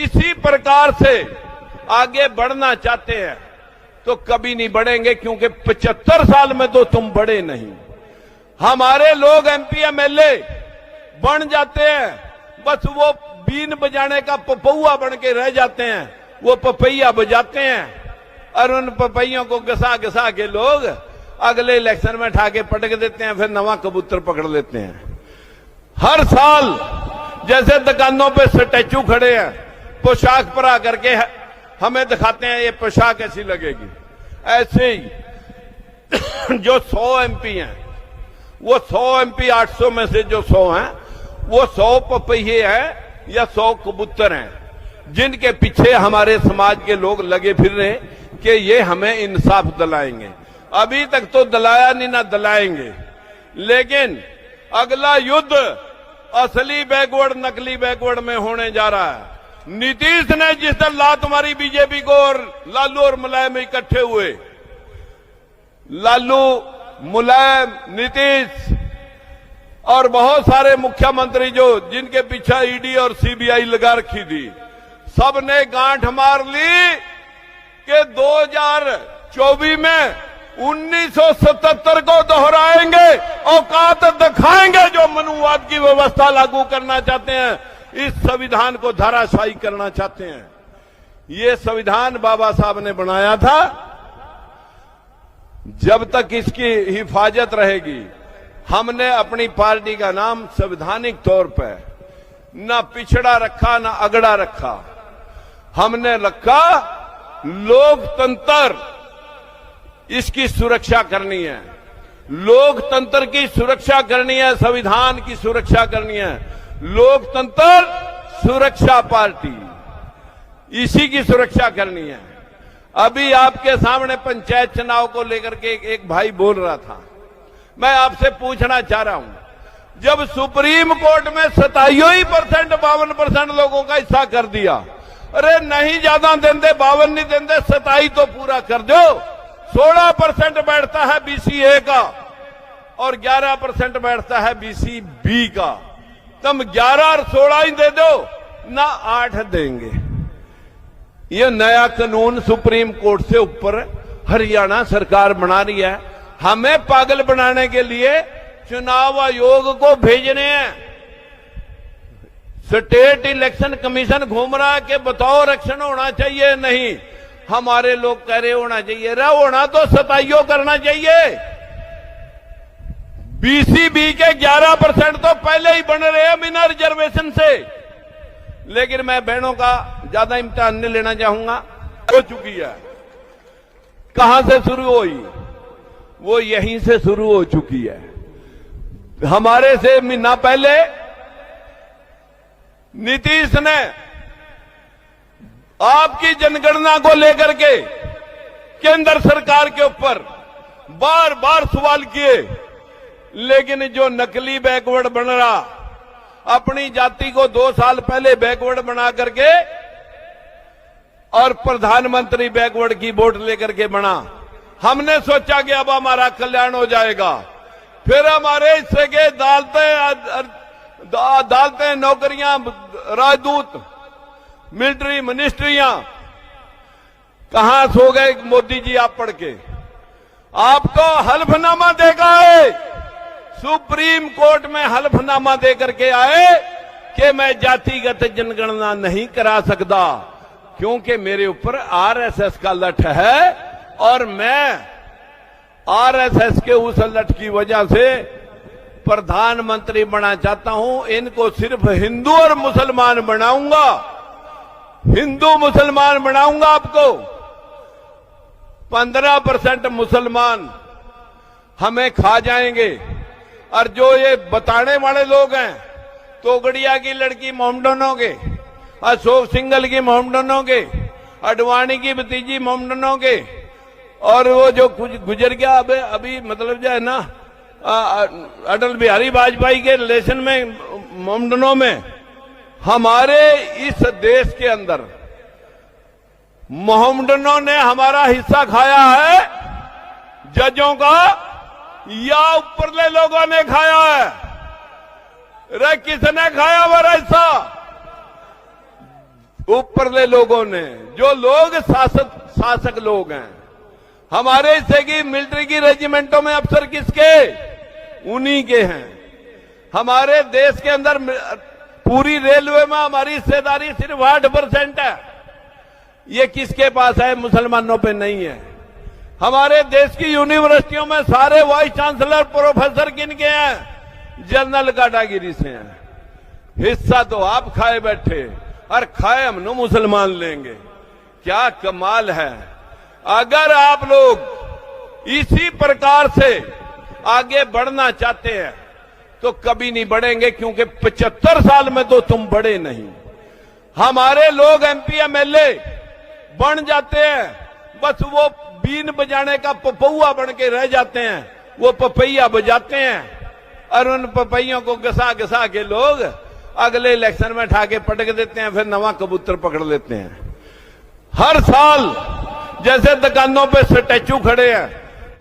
इसी प्रकार से आगे बढ़ना चाहते हैं तो कभी नहीं बढ़ेंगे, क्योंकि 75 साल में तो तुम बढ़े नहीं। हमारे लोग एमपी एमएलए बन जाते हैं, बस वो बीन बजाने का पपौआ बन के रह जाते हैं। वो पपैया बजाते हैं और उन पपैयों को घसा घसा के लोग अगले इलेक्शन में ठाके पटक देते हैं, फिर नवा कबूतर पकड़ लेते हैं। हर साल जैसे दुकानों पे स्टैचू खड़े हैं, पोशाक पर आकर के हमें दिखाते हैं ये पोशाक ऐसी लगेगी, ऐसे ही जो 100 एमपी हैं, वो 100 एमपी 800 में से जो 100 हैं, वो 100 पपैये हैं या 100 कबूतर हैं, जिनके पीछे हमारे समाज के लोग लगे फिर रहे कि ये हमें इंसाफ दिलाएंगे। अभी तक तो दिलाया नहीं, ना दिलाएंगे। लेकिन अगला युद्ध असली बैकवर्ड नकली बैकवर्ड में होने जा रहा है। नीतीश ने जिस दिन लात मारी बीजेपी को और लालू और मुलायम इकट्ठे हुए, लालू, मुलायम, नीतीश और बहुत सारे मुख्यमंत्री जो जिनके पीछे ईडी और सीबीआई लगा रखी थी, सब ने गांठ मार ली कि 2024 में 1977 को दोहराएंगे, औकात दिखाएंगे। जो मनुवाद की व्यवस्था लागू करना चाहते हैं, इस संविधान को धराशायी करना चाहते हैं। ये संविधान बाबा साहब ने बनाया था। जब तक इसकी हिफाजत रहेगी, हमने अपनी पार्टी का नाम संवैधानिक तौर पर न पिछड़ा रखा न अगड़ा रखा, हमने रखा लोकतंत्र। इसकी सुरक्षा करनी है, लोकतंत्र की सुरक्षा करनी है, संविधान की सुरक्षा करनी है। लोकतंत्र सुरक्षा पार्टी, इसी की सुरक्षा करनी है। अभी आपके सामने पंचायत चुनाव को लेकर के एक भाई बोल रहा था, मैं आपसे पूछना चाह रहा हूं, जब सुप्रीम कोर्ट में 27% 52% लोगों का हिस्सा कर दिया, अरे नहीं ज्यादा देंदे, 52 नहीं देंदे, 27 तो पूरा कर दो। 16% बैठता है बीसी ए का और 11% बैठता है बीसी बी का। तुम 11 और 16 ही दे दो ना, 8 देंगे। ये नया कानून सुप्रीम कोर्ट से ऊपर हरियाणा सरकार बना रही है। हमें पागल बनाने के लिए चुनाव आयोग को भेजने हैं। स्टेट इलेक्शन कमीशन घूम रहा है कि बताओ इलेक्शन होना चाहिए, नहीं। हमारे लोग कह रहे होना चाहिए, रे होना तो 27 करना चाहिए। बीसीबी के 11% तो पहले ही बन रहे हैं बिना रिजर्वेशन से। लेकिन मैं बहनों का ज्यादा इम्तिहान नहीं लेना चाहूंगा, हो चुकी है। कहां से शुरू हुई? वो यहीं से शुरू हो चुकी है। हमारे से महीना पहले नीतीश ने आपकी जनगणना को लेकर के केंद्र सरकार के ऊपर बार बार सवाल किए, लेकिन जो नकली बैकवर्ड बन रहा, अपनी जाति को 2 साल पहले बैकवर्ड बना करके और प्रधानमंत्री बैकवर्ड की वोट लेकर के बना। हमने सोचा कि अब हमारा कल्याण हो जाएगा। फिर हमारे हिस्से के अदालतें, नौकरियां, राजदूत, मिलिट्री, मिनिस्ट्रियां कहां सो गए मोदी जी आप पढ़ के? आपको हल्फनामा देखा है, सुप्रीम कोर्ट में हल्फनामा देकर के आए कि मैं जातिगत जनगणना नहीं करा सकता, क्योंकि मेरे ऊपर आरएसएस का लठ है और मैं आरएसएस के उस लठ की वजह से प्रधानमंत्री बना चाहता हूं। इनको सिर्फ हिंदू और मुसलमान बनाऊंगा, हिंदू मुसलमान बनाऊंगा। आपको 15% मुसलमान हमें खा जाएंगे। और जो ये बताने वाले लोग हैं, तोगड़िया की लड़की मोमडनों के, अशोक सिंघल की मोमडनों के, अडवाणी की भतीजी मोमडनों के, और वो जो कुछ गुजर गया अभी मतलब जो है ना अटल बिहारी वाजपेयी के रिलेशन में मोमडनों में, हमारे इस देश के अंदर मोहम्मडनों ने हमारा हिस्सा खाया है जजों का, या ऊपरले लोगों ने खाया है? रे किसने खाया हमारा हिस्सा? ऊपरले लोगों ने, जो लोग शासक लोग हैं, हमारे हिस्से की मिलिट्री की रेजिमेंटों में अफसर किसके? उन्हीं के हैं। हमारे देश के अंदर पूरी रेलवे में हमारी हिस्सेदारी सिर्फ 8% है। ये किसके पास है? मुसलमानों पे नहीं है। हमारे देश की यूनिवर्सिटियों में सारे वाइस चांसलर प्रोफेसर किनके हैं? जनरल कैटेगरी से हैं। हिस्सा तो आप खाए बैठे और खाए हम नो मुसलमान लेंगे। क्या कमाल है। अगर आप लोग इसी प्रकार से आगे बढ़ना चाहते हैं तो कभी नहीं बढ़ेंगे, क्योंकि 75 साल में तो तुम बढ़े नहीं। हमारे लोग एमपी एमएलए बन जाते हैं, बस वो बीन बजाने का पपौआ बन के रह जाते हैं। वो पपैया बजाते हैं और उन पपैयों को घसा घसा के लोग अगले इलेक्शन में उठा के पटक देते हैं, फिर नवा कबूतर पकड़ लेते हैं। हर साल जैसे दुकानों पे स्टैचू खड़े हैं,